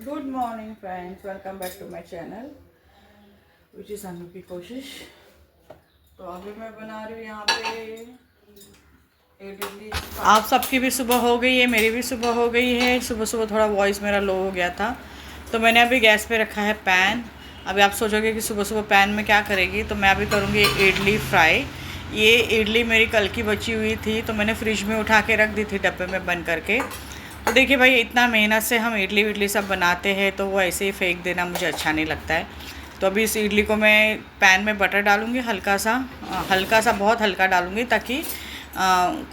Good morning friends, welcome back to my channel which is Anu की कोशिश। तो अभी मैं बना रही हूँ यहाँ पे इडली। आप सबकी भी सुबह हो गई है, मेरी भी सुबह हो गई है। सुबह सुबह थोड़ा वॉइस मेरा लो हो गया था, तो मैंने अभी गैस पे रखा है पैन। अभी आप सोचोगे कि सुबह सुबह पैन में क्या करेगी, तो मैं अभी करूँगी इडली फ्राई। ये इडली मेरी कल की बची हुई थी, तो मैंने फ्रिज में उठा के रख दी थी डब्बे में बंद करके। तो देखिए भाई, इतना मेहनत से हम इडली विडली सब बनाते हैं, तो वो ऐसे ही फेंक देना मुझे अच्छा नहीं लगता है। तो अभी इस इडली को मैं पैन में बटर डालूँगी, हल्का सा बहुत हल्का डालूँगी, ताकि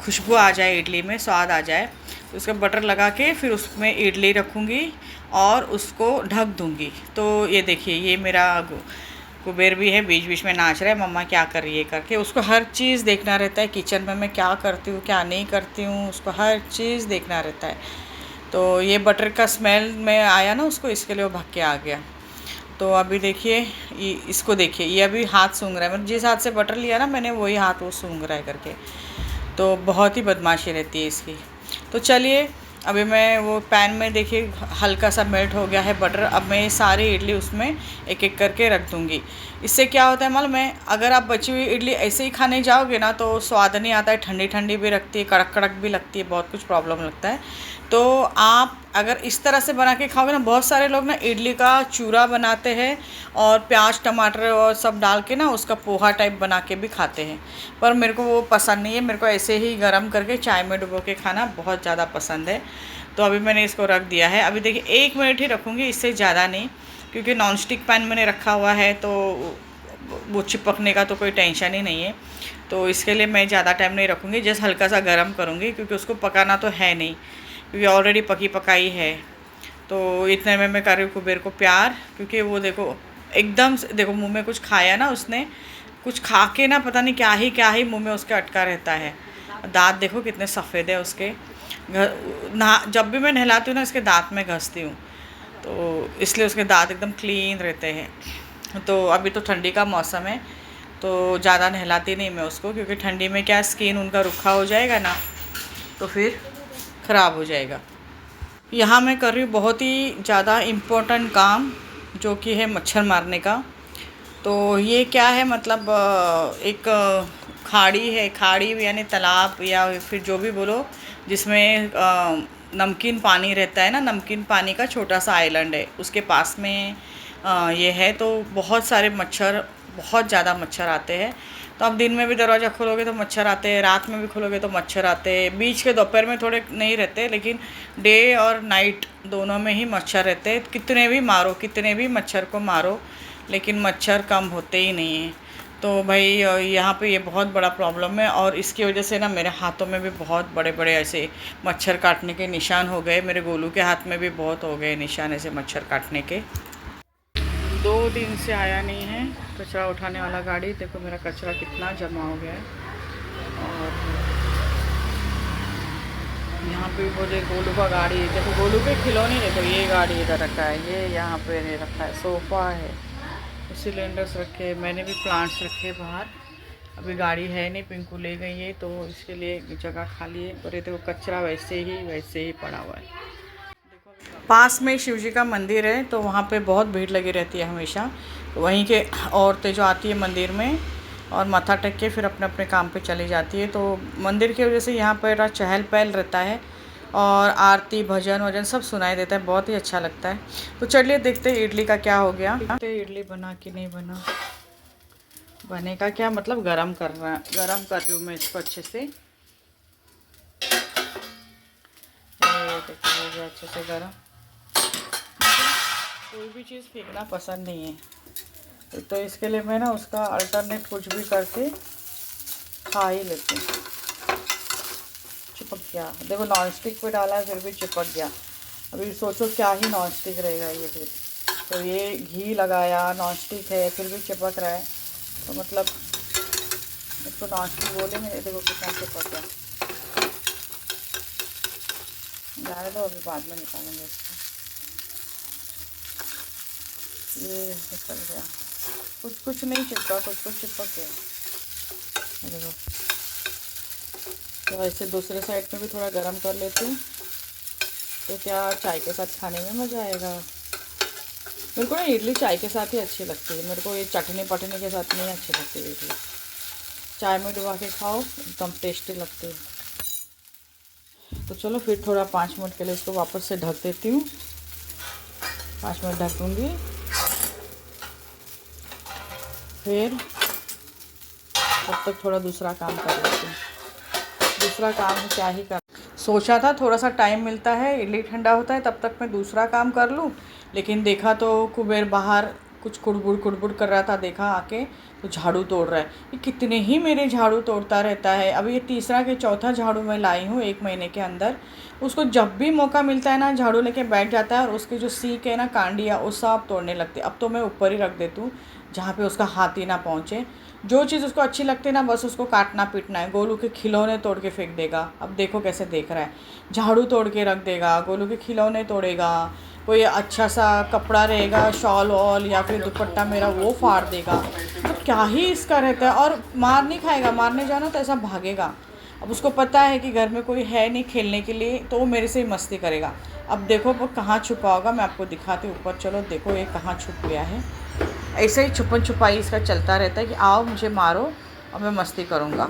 खुशबू आ जाए, इडली में स्वाद आ जाए। तो उसका बटर लगा के फिर उसमें इडली रखूँगी और उसको ढक दूँगी। तो ये देखिए, ये मेरा कुबेर भी है, बीच बीच में नाच रहा है मम्मा क्या कर रही है करके। उसको हर चीज़ देखना रहता है, किचन में मैं क्या करती हूँ क्या नहीं करती हूँ, उसको हर चीज़ देखना रहता है। तो ये बटर का स्मेल में आया ना उसको, इसके लिए वो भाग के आ गया। तो अभी देखिए, इसको देखिए, ये अभी हाथ सूंघ रहा है, मतलब जिस हाथ से बटर लिया ना मैंने, वही हाथ वो सूंघ रहा है करके। तो बहुत ही बदमाशी रहती है इसकी। तो चलिए, अभी मैं वो पैन में देखिए हल्का सा मेल्ट हो गया है बटर। अब मैं सारी इडली उसमें एक एक करके रख दूँगी। इससे क्या होता है मालूम है, अगर आप बची हुई इडली ऐसे ही खाने जाओगे ना, तो स्वाद नहीं आता है। ठंडी ठंडी भी लगती है, कड़क कड़क भी लगती है, बहुत कुछ प्रॉब्लम लगता है। तो आप अगर इस तरह से बना के खाओगे ना, बहुत सारे लोग ना इडली का चूरा बनाते हैं और प्याज टमाटर और सब डाल के ना उसका पोहा टाइप बना के भी खाते हैं, पर मेरे को वो पसंद नहीं है। मेरे को ऐसे ही गरम करके चाय में डुबो के खाना बहुत ज़्यादा पसंद है। तो अभी मैंने इसको रख दिया है। अभी देखिए 1 मिनट ही रखूँगी, इससे ज़्यादा नहीं, क्योंकि नॉन स्टिक पैन मैंने रखा हुआ है, तो वो चिपकने का तो कोई टेंशन ही नहीं है। तो इसके लिए मैं ज़्यादा टाइम नहीं रखूँगी, जस्ट हल्का सा गर्म करूँगी, क्योंकि उसको पकाना तो है नहीं, क्योंकि ऑलरेडी पकी पकाई है। तो इतने में मैं कर रही हूँ कुबेर को प्यार, क्योंकि वो देखो एकदम से देखो मुंह में कुछ खाया ना उसने, कुछ खा के ना पता नहीं क्या ही मुंह में उसके अटका रहता है। दांत देखो कितने सफ़ेद है उसके। जब भी मैं नहलाती हूँ ना, इसके दांत में घसती हूँ, तो इसलिए उसके दांत एकदम क्लीन रहते हैं। तो अभी तो ठंडी का मौसम है, तो ज़्यादा नहलाती नहीं मैं उसको, क्योंकि ठंडी में क्या स्किन उनका रुखा हो जाएगा ना, तो फिर ख़राब हो जाएगा। यहाँ मैं कर रही हूँ बहुत ही ज़्यादा इम्पोर्टेंट काम, जो कि है मच्छर मारने का। तो ये क्या है, मतलब एक खाड़ी है, खाड़ी यानी तालाब या फिर जो भी बोलो, जिसमें नमकीन पानी रहता है ना, नमकीन पानी का छोटा सा आइलैंड है, उसके पास में ये है। तो बहुत सारे मच्छर, बहुत ज़्यादा मच्छर आते हैं। तो आप दिन में भी दरवाज़ा खोलोगे तो मच्छर आते हैं, रात में भी खोलोगे तो मच्छर आते हैं। बीच के दोपहर में थोड़े नहीं रहते, लेकिन डे और नाइट दोनों में ही मच्छर रहते हैं। कितने भी मारो, कितने भी मच्छर को मारो, लेकिन मच्छर कम होते ही नहीं हैं। तो भाई यहाँ पे ये बहुत बड़ा प्रॉब्लम है, और इसकी वजह से ना मेरे हाथों में भी बहुत बड़े बड़े ऐसे मच्छर काटने के निशान हो गए। मेरे गोलू के हाथ में भी बहुत हो गए निशान ऐसे मच्छर काटने के। 2 दिन से आया नहीं है कचरा उठाने वाला गाड़ी। देखो मेरा कचरा कितना जमा हो गया है। और यहाँ पे बोले गोलू का गाड़ी, देखो गोलू के खिलौने, देखो ये गाड़ी इधर रखा है, ये यहाँ पे नहीं रखा है, सोफ़ा है, सिलेंडर्स रखे, मैंने भी प्लांट्स रखे बाहर। अभी गाड़ी है नहीं, पिंकू ले गई है, तो इसके लिए जगह खाली है। और ये देखो कचरा वैसे ही पड़ा हुआ है। पास में शिव जी का मंदिर है, तो वहाँ पे बहुत भीड़ लगी रहती है हमेशा। तो वहीं के औरतें जो आती है मंदिर में, और माथा टेक के फिर अपने अपने काम पे चली जाती है। तो मंदिर की वजह से यहाँ पर चहल पहल रहता है, और आरती भजन वजन सब सुनाई देता है, बहुत ही अच्छा लगता है। तो चलिए देखते हैं इडली का क्या हो गया। इडली बना कि नहीं बना, बने का क्या मतलब, गरम कर रही हूँ मैं इसको अच्छे से। ये देखिए हो गया अच्छे से गरम। कोई भी चीज़ फेंकना पसंद नहीं है, तो इसके लिए मैं ना उसका अल्टरनेट कुछ भी करके खा ही लेती हूँ। चिपक गया, देखो नॉन स्टिक पे डाला है फिर भी चिपक गया। अभी सोचो क्या ही नॉन स्टिक रहेगा ये फिर। तो ये घी लगाया, नॉन स्टिक है, फिर भी चिपक रहा है, तो मतलब इसको नॉन स्टिक बोलेंगे। देखो कितना चिपक गया। जाने दो, अभी बाद में निकालेंगे इसको। ये निकल गया, कुछ नहीं चिपका, कुछ चिपक गया। देखो, तो ऐसे दूसरे साइड में भी थोड़ा गरम कर लेती हूँ, तो क्या चाय के साथ खाने में मज़ा आएगा। मेरे को ना इडली चाय के साथ ही अच्छी लगती है, मेरे को ये चटनी पटनी के साथ नहीं अच्छी लगती इडली। चाय में डुबा के खाओ एकदम टेस्टी लगती है। तो चलो फिर थोड़ा 5 मिनट के लिए इसको वापस से ढक देती हूँ। 5 मिनट ढक दूँगी, फिर तब तक थोड़ा दूसरा काम कर लेती हूँ। दूसरा काम क्या ही कर, सोचा था थोड़ा सा टाइम मिलता है, इडली ठंडा होता है तब तक मैं दूसरा काम कर लूँ, लेकिन देखा तो कुबेर बाहर कुछ कुड़बुड़ कर रहा था, देखा आके तो झाड़ू तोड़ रहा है। ये कितने ही मेरे झाड़ू तोड़ता रहता है। अभी ये तीसरा के चौथा झाड़ू मैं लाई हूँ 1 महीने के अंदर। उसको जब भी मौका मिलता है ना झाड़ू लेके बैठ जाता है और उसकी जो सीक है ना कांडिया वो सब तोड़ने लगती है। अब तो मैं ऊपर ही रख देती हूँ जहाँ पे उसका हाथ ही ना पहुँचे। जो चीज़ उसको अच्छी लगती है ना बस उसको काटना पीटना है। गोलू के खिलौने तोड़ के फेंक देगा, अब देखो कैसे देख रहा है। झाड़ू तोड़ के रख देगा, गोलू के खिलौने तोड़ेगा, कोई अच्छा सा कपड़ा रहेगा शॉल वॉल या फिर दुपट्टा मेरा वो फाड़ देगा। तो क्या ही इसका रहता है। और मार नहीं खाएगा, मारने जाना तो ऐसा भागेगा। अब उसको पता है कि घर में कोई है नहीं खेलने के लिए, तो वो मेरे से ही मस्ती करेगा। अब देखो वो कहाँ छुपा होगा, मैं आपको दिखाती हूँ ऊपर। चलो देखो ये कहाँ छुप गया है। ऐसे ही छुपन छुपाई इसका चलता रहता है कि आओ मुझे मारो और मैं मस्ती करूँगा।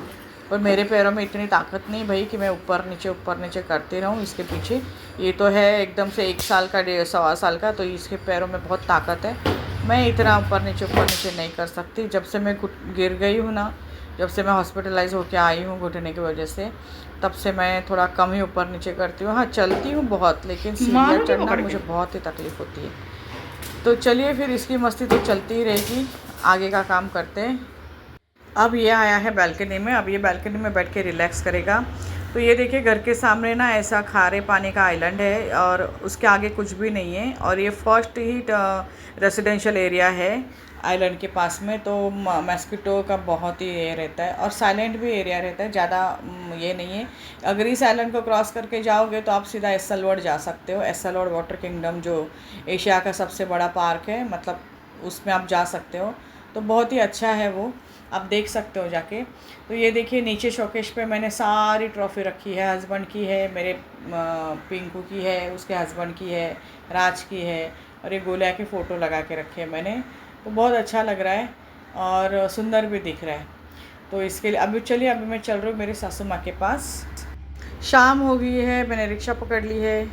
पर मेरे पैरों में इतनी ताकत नहीं भाई कि मैं ऊपर नीचे करती रहूँ इसके पीछे। ये तो है एकदम से 1 साल का 1.5 साल का, तो इसके पैरों में बहुत ताकत है। मैं इतना ऊपर नीचे नहीं कर सकती। जब से मैं गिर गई हूँ ना, जब से मैं हॉस्पिटलाइज होकर आई हूँ घुटने की वजह से, तब से मैं थोड़ा कम ही ऊपर नीचे करती हूँ। हाँ चलती हूँ बहुत, लेकिन सीढ़ियाँ चढ़ना मुझे बहुत ही तकलीफ़ होती है। तो चलिए फिर इसकी मस्ती तो चलती ही रहेगी, आगे का काम करते हैं। अब ये आया है बालकनी में, अब ये बालकनी में बैठ के रिलैक्स करेगा। तो ये देखिए घर के सामने ना ऐसा खारे पानी का आइलैंड है और उसके आगे कुछ भी नहीं है। और ये फर्स्ट ही रेसिडेंशियल एरिया है आइलैंड के पास में, तो मस्कीटो का बहुत ही ये रहता है और साइलेंट भी एरिया रहता है, ज़्यादा ये नहीं है। अगर इस आइलैंड को क्रॉस करके जाओगे तो आप सीधा एसलवर्ड जा सकते हो। एसलवर्ड वाटर किंगडम जो एशिया का सबसे बड़ा पार्क है, मतलब उसमें आप जा सकते हो। तो बहुत ही अच्छा है वो, आप देख सकते हो जाके। तो ये देखिए नीचे शोकेश पे मैंने सारी ट्रॉफ़ी रखी है। हस्बैंड की है, मेरे पिंकू की है, उसके हस्बैंड की है, राज की है, और ये गोलिया के फ़ोटो लगा के रखे हैं मैंने। तो बहुत अच्छा लग रहा है और सुंदर भी दिख रहा है। तो इसके लिए अभी चलिए, अभी मैं चल रही हूँ मेरी सासू माँ के पास। शाम हो गई है, मैंने रिक्शा पकड़ ली है।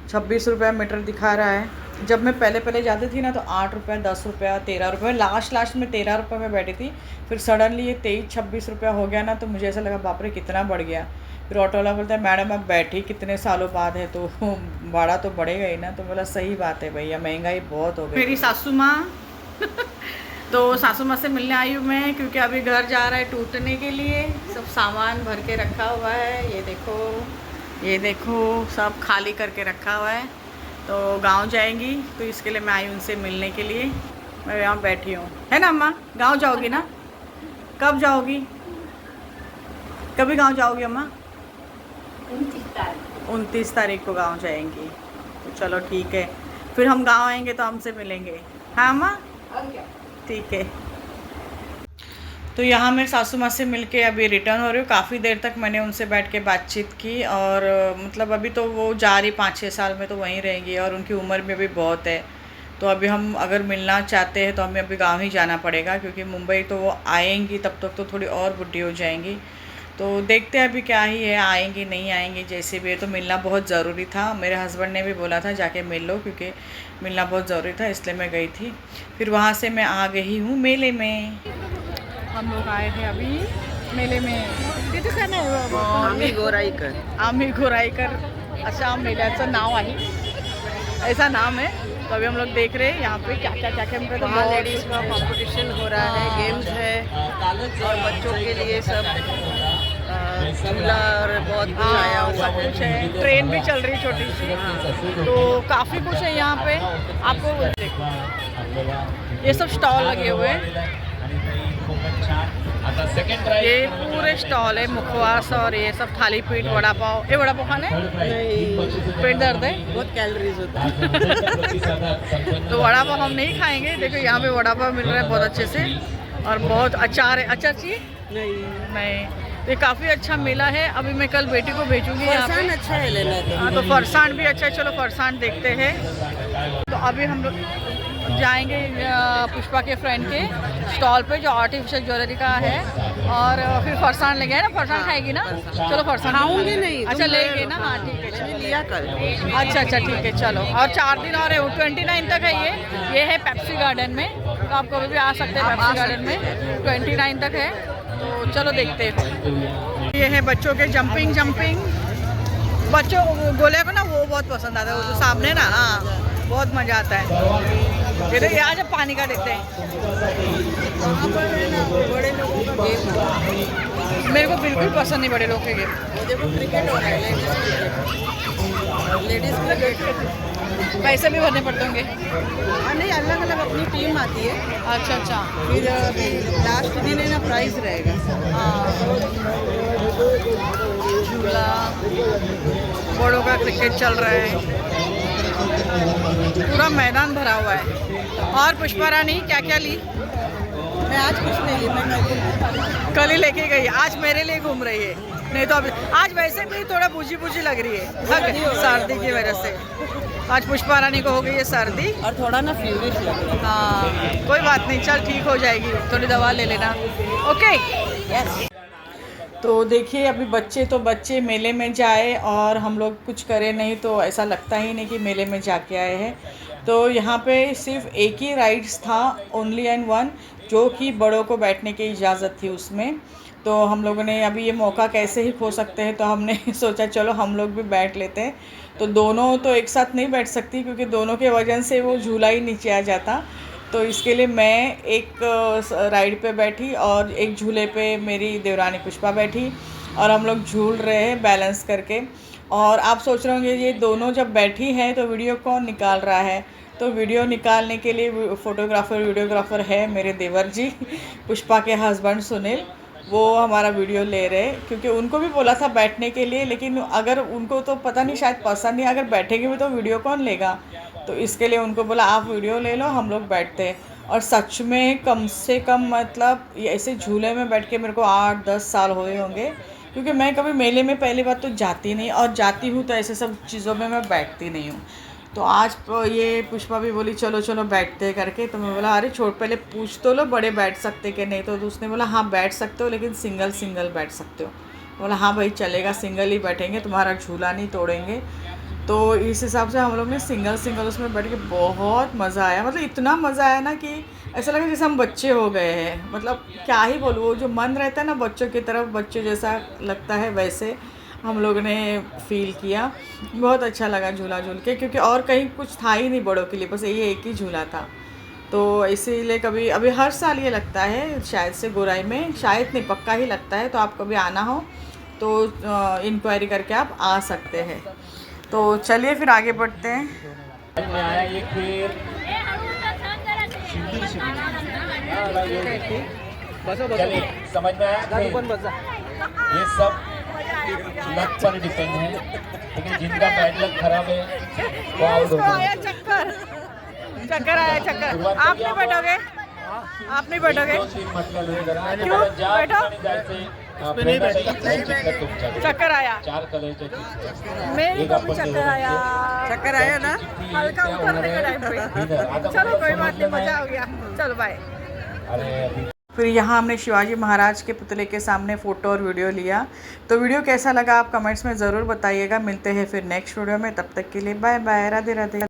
26 रुपये मीटर दिखा रहा है। जब मैं पहले जाती थी ना तो 8 रुपये, 10 रुपये, 13 रुपये, लास्ट में 13 रुपये में बैठी थी। फिर सडनली ये 23-26 रुपये हो गया ना, तो मुझे ऐसा लगा बाप रे कितना बढ़ गया। फिर ऑटो वाला बोलता है मैडम आप बैठी कितने सालों बाद है तो भाड़ा तो बढ़ेगा ही ना। तो बोला सही बात है भैया, महंगाई बहुत हो गई। मेरी सासू माँ तो सासू माँ से मिलने आई हूँ मैं, क्योंकि अभी घर जा रहा है टूटने के लिए। सब सामान भर के रखा हुआ है, ये देखो सब खाली करके रखा हुआ है। तो गांव जाएंगी, तो इसके लिए मैं आई उनसे मिलने के लिए। मैं यहाँ बैठी हूँ, है ना अम्मा? गांव जाओगी ना? कब जाओगी? कभी गांव जाओगी अम्मा? 29 तारीख को गांव जाएंगी। तो चलो ठीक है, फिर हम गांव आएंगे तो हमसे मिलेंगे, हाँ अम्मा? ठीक है। तो यहाँ मैं सासू माँ से मिलके अभी रिटर्न हो रही हूँ। काफ़ी देर तक मैंने उनसे बैठ के बातचीत की और मतलब अभी तो वो जा रही 5-6 साल में तो वहीं रहेंगी और उनकी उम्र में भी बहुत है। तो अभी हम अगर मिलना चाहते हैं तो हमें अभी गांव ही जाना पड़ेगा, क्योंकि मुंबई तो वो आएंगी तब तक तो थोड़ी और बुढ़ी हो जाएंगी। तो देखते हैं अभी क्या ही है, आएंगी नहीं आएंगी, जैसे भी है। तो मिलना बहुत ज़रूरी था, मेरे हस्बैंड ने भी बोला था जाके मिल लो, क्योंकि मिलना बहुत ज़रूरी था, इसलिए मैं गई थी। फिर वहाँ से मैं आ गई हूँ मेले में। हम लोग आए हैं अभी मेले में। आम्ही गोराईकर अशा मेल्याचं नाव आहे, ऐसा नाम है। तो अभी हम लोग देख रहे हैं यहाँ पे क्या मतलब वहाँ लेडीज़ का कंपटीशन हो रहा है, गेम्स है और बच्चों के लिए सब झूला और बहुत कुछ आया हुआ है। कुछ है, ट्रेन भी चल रही है छोटी सी। तो काफ़ी कुछ है यहाँ पे आपको। देखो ये सब स्टॉल लगे हुए हैं, ये पूरे स्टॉल है। मुखवास और ये सब थाली पीठ, वड़ा पाव। ये वड़ा पाव खाने पेट दर्द है, बहुत कैलोरीज होता है। तो वड़ा पाव हम नहीं खाएंगे। देखो यहाँ पे वड़ा पाव मिल रहा है बहुत अच्छे से, और बहुत अचार है। अचार चाहिए? नहीं। तो ये काफ़ी अच्छा मेला है। अभी मैं कल बेटी को भेजूंगी यहाँ पे। अच्छा है लेना। हाँ तो फरसान भी अच्छा है। चलो फरसान देखते हैं। तो अभी हम लोग जाएंगे पुष्पा के फ्रेंड के स्टॉल पे जो आर्टिफिशियल ज्वेलरी का है, और फिर फरसान ले गए ना, फरसान खाएगी ना? चलो फरसान खाऊंगी नहीं, अच्छा लेंगे ना, हाँ ठीक है, मैंने लिया कल। अच्छा अच्छा ठीक है चलो। और 4 दिन और है, 29 तक है ये है पेप्सी गार्डन में, तो आप कभी भी आ सकते हैं पेप्सी गार्डन में, 29 तक है। तो चलो देखते हैं। ये है बच्चों के जंपिंग, बच्चों गोले को ना वो बहुत पसंद आता है, वो जो सामने ना, हाँ बहुत मज़ा आता है। ये देखिए आज पानी का देते हैं। वहाँ पर है ना बड़े लोगों का गेम, मेरे को बिल्कुल पसंद नहीं बड़े लोग के गेम। वो देखो क्रिकेट हो रहा है, लेडीज क्रिकेट। पैसे भी भरने पड़ते होंगे? हाँ नहीं, अलग अलग अपनी टीम आती है। अच्छा अच्छा, फिर लास्ट दिन है ना प्राइज रहेगा। हाँ झूला, बड़ों का क्रिकेट चल रहा है, पूरा मैदान भरा हुआ है। और पुष्पा रानी क्या क्या ली? मैं आज कुछ नहीं ली, मैं कल ही लेके गई, आज मेरे लिए घूम रही है। नहीं तो अभी आज वैसे भी थोड़ा बूझी लग रही है सर्दी की वजह से। आज पुष्पा रानी को हो गई है सर्दी और थोड़ा ना फीवरिश लग रहा है। हाँ कोई बात नहीं, चल ठीक हो जाएगी, थोड़ी दवा ले लेना। Okay yes. तो देखिए अभी बच्चे मेले में जाए और हम लोग कुछ करें नहीं, तो ऐसा लगता ही नहीं कि मेले में जाके आए हैं। तो यहाँ पे सिर्फ एक ही राइड्स था, ओनली एंड वन, जो कि बड़ों को बैठने की इजाज़त थी उसमें। तो हम लोगों ने अभी ये मौका कैसे ही खो सकते हैं, तो हमने सोचा चलो हम लोग भी बैठ लेते हैं। तो दोनों तो एक साथ नहीं बैठ सकती, क्योंकि दोनों के वजन से वो झूला ही नीचे आ जाता। तो इसके लिए मैं एक राइड पे बैठी और एक झूले पे मेरी देवरानी पुष्पा बैठी, और हम लोग झूल रहे हैं बैलेंस करके। और आप सोच रहे होंगे ये दोनों जब बैठी हैं तो वीडियो कौन निकाल रहा है? तो वीडियो निकालने के लिए फ़ोटोग्राफ़र वीडियोग्राफ़र है मेरे देवर जी, पुष्पा के हस्बैंड सुनील, वो हमारा वीडियो ले रहे, क्योंकि उनको भी बोला था बैठने के लिए, लेकिन अगर उनको तो पता नहीं शायद पसंद नहीं, अगर बैठेंगे भी तो वीडियो कौन लेगा? तो इसके लिए उनको बोला आप वीडियो ले लो, हम लोग बैठते हैं। और सच में कम से कम मतलब ऐसे झूले में बैठ के मेरे को 8-10 साल हुए होंगे, क्योंकि मैं कभी मेले में पहली बात तो जाती नहीं, और जाती हूँ तो ऐसे सब चीज़ों में मैं बैठती नहीं हूँ। तो आज ये पुष्पा भी बोली चलो चलो बैठते करके, तो मैं बोला अरे छोड़ पहले पूछ तो लो बड़े बैठ सकते कि नहीं। तो उसने बोला हाँ बैठ सकते हो, लेकिन सिंगल बैठ सकते हो। बोला हाँ भाई चलेगा, सिंगल ही बैठेंगे, तुम्हारा झूला नहीं तोड़ेंगे। तो इस हिसाब से हम लोग ने सिंगल उसमें बैठ के बहुत मज़ा आया, मतलब इतना मज़ा आया ना कि ऐसा लगा जैसे हम बच्चे हो गए हैं। मतलब क्या ही बोलूँ, वो जो मन रहता है ना बच्चों की तरफ, बच्चे जैसा लगता है वैसे हम लोग ने फ़ील किया। बहुत अच्छा लगा झूला झूल के, क्योंकि और कहीं कुछ था ही नहीं बड़ों के लिए, बस ये एक ही झूला था। तो इसीलिए कभी अभी हर साल ये लगता है शायद से गोराई में, शायद नहीं पक्का ही लगता है। तो आप कभी आना हो तो इंक्वायरी करके आप आ सकते हैं। तो चलिए फिर आगे बढ़ते हैं। में आया ये खेल चलिए समझ में आया खेल। ये सब लक पर डिपेंड है, लेकिन जिनका बैड लक खराब है वो आउट हो गए। चक्कर आया चक्कर। आप नहीं बैठोगे? आप नहीं बैठोगे? क्यों बैठो? चक्कर आया, 4 कलर मेरे को भी चक्कर आया ना, हल्का उतरने के टाइम पे। चलो कोई बात नहीं, मजा हो गया, चलो बाय। फिर यहाँ हमने शिवाजी महाराज के पुतले के सामने फ़ोटो और वीडियो लिया। तो वीडियो कैसा लगा आप कमेंट्स में ज़रूर बताइएगा। मिलते हैं फिर नेक्स्ट वीडियो में, तब तक के लिए बाय बाय, राधे राधे।